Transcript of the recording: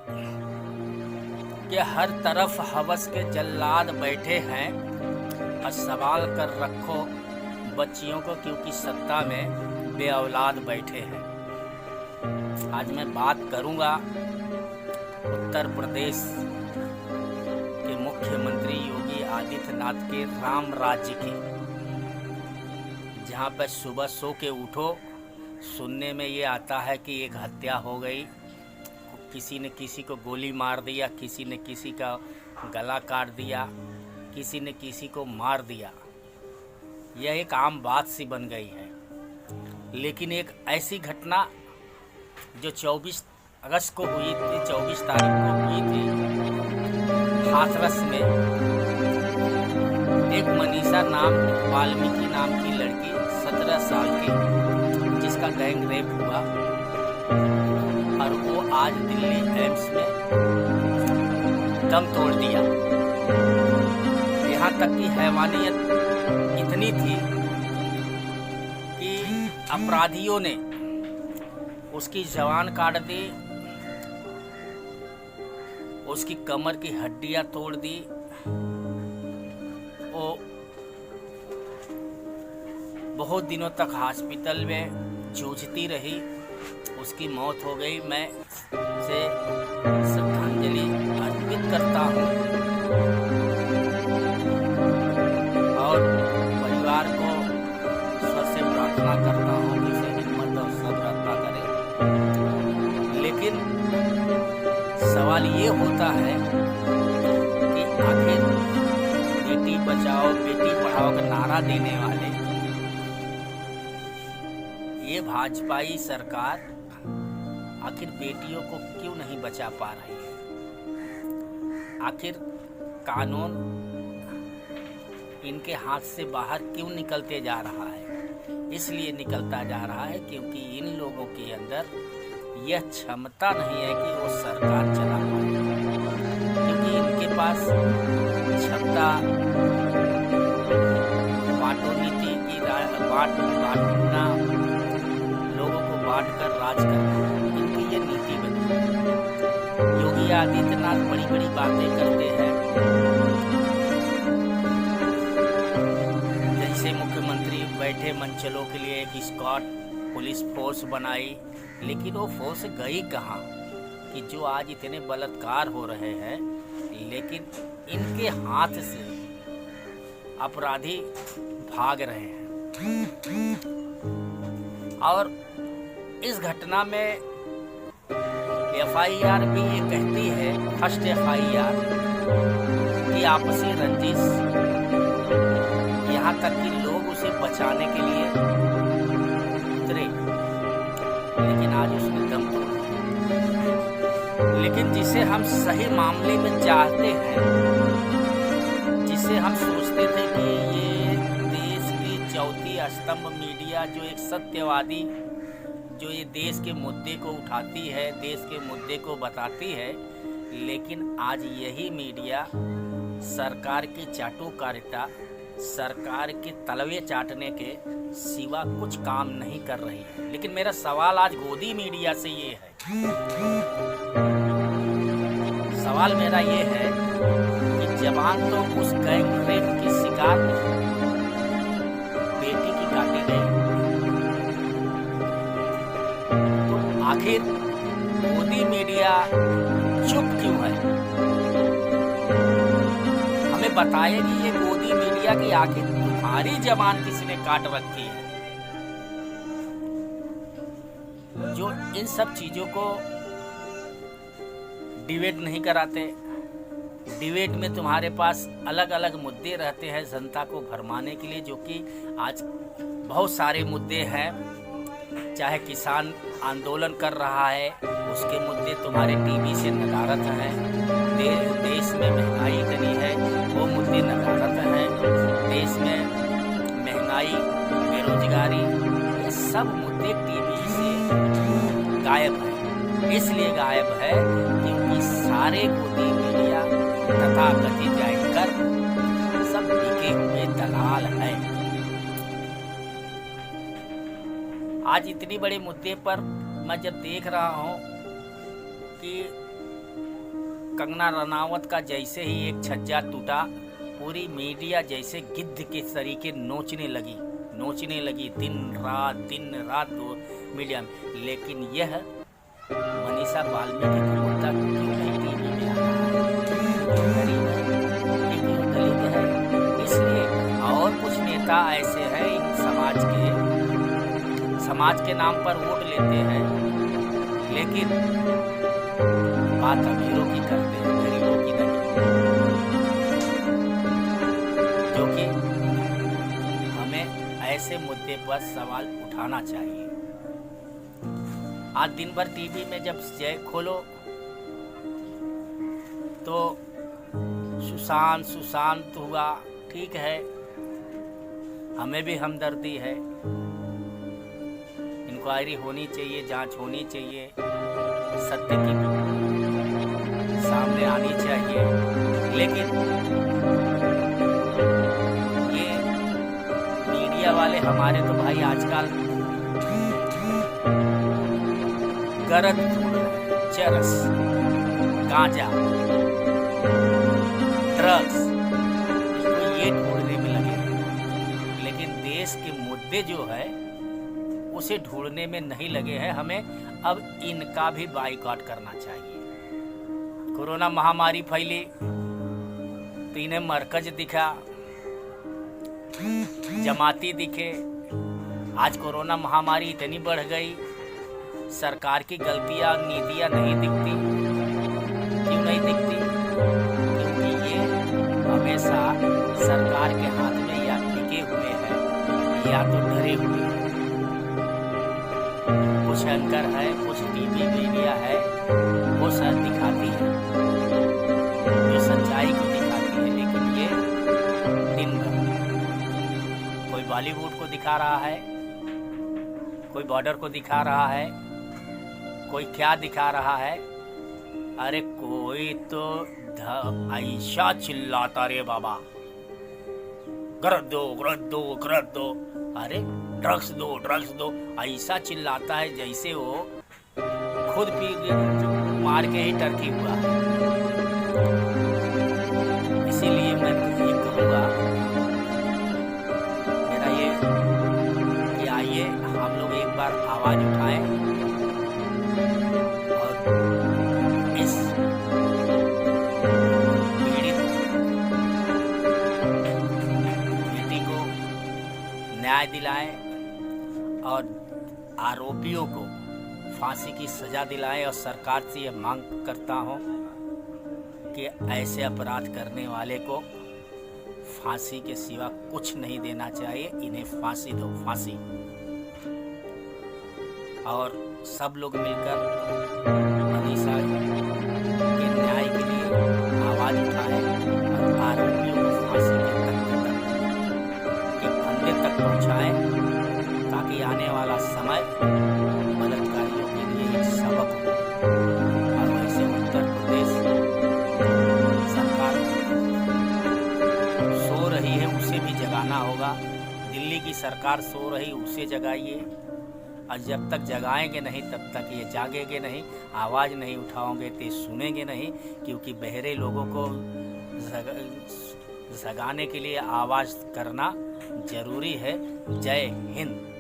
कि हर तरफ हवस के जल्लाद बैठे हैं और सवाल कर रखो बच्चियों को, क्योंकि सत्ता में बे औलाद बैठे हैं। आज मैं बात करूंगा उत्तर प्रदेश के मुख्यमंत्री योगी आदित्यनाथ के राम राज्य की, जहां पर सुबह सो के उठो सुनने में ये आता है कि एक हत्या हो गई, किसी ने किसी को गोली मार दिया, किसी ने किसी का गला काट दिया, किसी ने किसी को मार दिया। यह एक आम बात सी बन गई है। लेकिन एक ऐसी घटना जो 24 अगस्त को हुई थी, 24 तारीख को हुई थी हाथरस में, एक मनीषा नाम वाल्मीकि नाम की लड़की 17 साल की, जिसका गैंग रेप हुआ और वो आज दिल्ली एम्स में दम तोड़ दिया। यहाँ तक कि हैवानियत इतनी थी कि अपराधियों ने उसकी जबान काट दी, उसकी कमर की हड्डियां तोड़ दी। वो बहुत दिनों तक हॉस्पिटल में जूझती रही, उसकी मौत हो गई। मैं से श्रद्धांजलि अर्पित करता हूँ और परिवार को ईश्वर से प्रार्थना करता हूँ कि इसे हिम्मत और सब्र अता करे। लेकिन सवाल ये होता है कि आखिर बेटी बचाओ बेटी पढ़ाओ का नारा देने वाले ये भाजपाई सरकार आखिर बेटियों को क्यों नहीं बचा पा रही है? आखिर कानून इनके हाथ से बाहर क्यों निकलते जा रहा है? इसलिए निकलता जा रहा है क्योंकि इन लोगों के अंदर यह क्षमता नहीं है कि वो सरकार चला पाए, क्योंकि इनके पास क्षमता बांटो नीति की बांटना, लोगों को बांट कर राज करना, इनकी ये नीति बनी। योगी आदित्यनाथ बड़ी बड़ी बातें करते हैं, जैसे मुख्यमंत्री बैठे मनचलों के लिए एक स्क्वाड पुलिस फोर्स बनाई, लेकिन वो फोर्स गई कहाँ कि जो आज इतने बलात्कार हो रहे हैं, लेकिन इनके हाथ से अपराधी भाग रहे हैं। और इस घटना में FIR भी ये कहती है, फर्स्ट FIR, कि आपसी रंजिश, यहाँ तक कि लोग उसे बचाने के लिए उतरे, लेकिन आज उसने दम तोड़ दिया। लेकिन जिसे हम सही मामले में चाहते हैं, जिसे हम सोचते थे कि ये देश की चौथी स्तंभ मीडिया, जो एक सत्यवादी, जो ये देश के मुद्दे को उठाती है, देश के मुद्दे को बताती है, लेकिन आज यही मीडिया सरकार की चाटुकारिता, सरकार के तलवे चाटने के सिवा कुछ काम नहीं कर रही है। लेकिन मेरा सवाल आज गोदी मीडिया से ये है, सवाल मेरा ये है कि जवान तो उस गैंग रेप की शिकार बेटी की काटी गई, तो आखिर मोदी मीडिया चुप क्यों है? हमें बताएगी ये गोदी मीडिया की आखिर तुम्हारी जबान किसने काट रखी है? जो इन सब चीजों को डिबेट नहीं कराते। डिबेट में तुम्हारे पास अलग अलग मुद्दे रहते हैं जनता को भरमाने के लिए, जो कि आज बहुत सारे मुद्दे हैं। चाहे किसान आंदोलन कर रहा है, उसके मुद्दे तुम्हारे टीवी से नदारद हैं। देश में महंगाई इतनी है, वो मुद्दे नदारद हैं। देश में महंगाई, बेरोजगारी, ये सब मुद्दे टीवी से गायब हैं। इसलिए गायब है क्योंकि सारे गोदी मीडिया तथा कथित एंकर सब बिके हुए दलाल हैं। आज इतनी बड़े मुद्दे पर मैं जब देख रहा हूँ कि कंगना रनावत का जैसे ही एक छज्जा टूटा, पूरी मीडिया जैसे गिद्ध के तरीके नोचने लगी दिन रात वो मीडिया में। लेकिन यह मनीषा वाल्मीकि को बोलता क्यों नहीं टीवी में आ रहा है, गरीब है, क्यों दलित है, इसलिए। और कुछ नेता ऐसे हैं इन समाज के नाम पर वोट लेते हैं, लेकिन बात अमीरों की करते हैं, गरीबों की नहीं। क्योंकि हमें ऐसे मुद्दे पर सवाल उठाना चाहिए। आज दिन भर टीवी में जब जय खोलो तो सुशांत हुआ, ठीक है, हमें भी हमदर्दी है, इंक्वायरी होनी चाहिए, जांच होनी चाहिए, सत्य की सामने आनी चाहिए। लेकिन ये मीडिया वाले हमारे तो भाई आजकल गरज ढूंढ रहे हैं, चरस, गांजा, ड्रग्स, इसको ये ढूंढने में लगे हैं। लेकिन देश के मुद्दे जो है उसे ढूंढने में नहीं लगे हैं। हमें अब इनका भी बाइकआउट करना चाहिए। कोरोना महामारी फैली तो इन्हें मरकज दिखा, जमाती दिखे। आज कोरोना महामारी इतनी बढ़ गई, सरकार की गलतियां नीतियां नहीं दिखती। क्यों नहीं दिखती? क्योंकि ये हमेशा सरकार के हाथ में या टिके हुए हैं या तो डरे हुए हैं। कुछ एंकर है, कुछ टीवी मीडिया है, वो सर दिखाती है, जो सच्चाई को दिखाती है। लेकिन ये दिन भर कोई बॉलीवुड को दिखा रहा है, कोई बॉर्डर को दिखा रहा है, कोई क्या दिखा रहा है। अरे कोई तो ऐसा चिल्लाता रे बाबा, गरज दो, अरे ड्रग्स दो, ऐसा चिल्लाता है जैसे वो खुद पी मार के ही टर्की हुआ। इसीलिए मैं ये कहूँगा, मेरा ये कि आइए हम लोग एक बार आवाज उठाएं और इस पीड़ित बेटी को न्याय दिलाएं और आरोपियों को फांसी की सजा दिलाएं। और सरकार से यह मांग करता हूं कि ऐसे अपराध करने वाले को फांसी के सिवा कुछ नहीं देना चाहिए। इन्हें फांसी दो, फांसी। और सब लोग मिलकर मनीषा के न्याय के लिए आवाज उठाएं और आरोपियों को फांसी के फंदे तक पहुंचाएं, ताकि आने वाला समय बलात्कारियों के लिए एक सबक हो। और वैसे उत्तर प्रदेश सरकार सो रही है, उसे भी जगाना होगा। दिल्ली की सरकार सो रही, उसे जगाइए। और जब तक जगाएंगे नहीं तब तक ये जागेंगे नहीं, आवाज़ नहीं उठाओगे तो सुनेंगे नहीं। क्योंकि बहरे लोगों को जगाने के लिए आवाज़ करना जरूरी है। जय हिंद।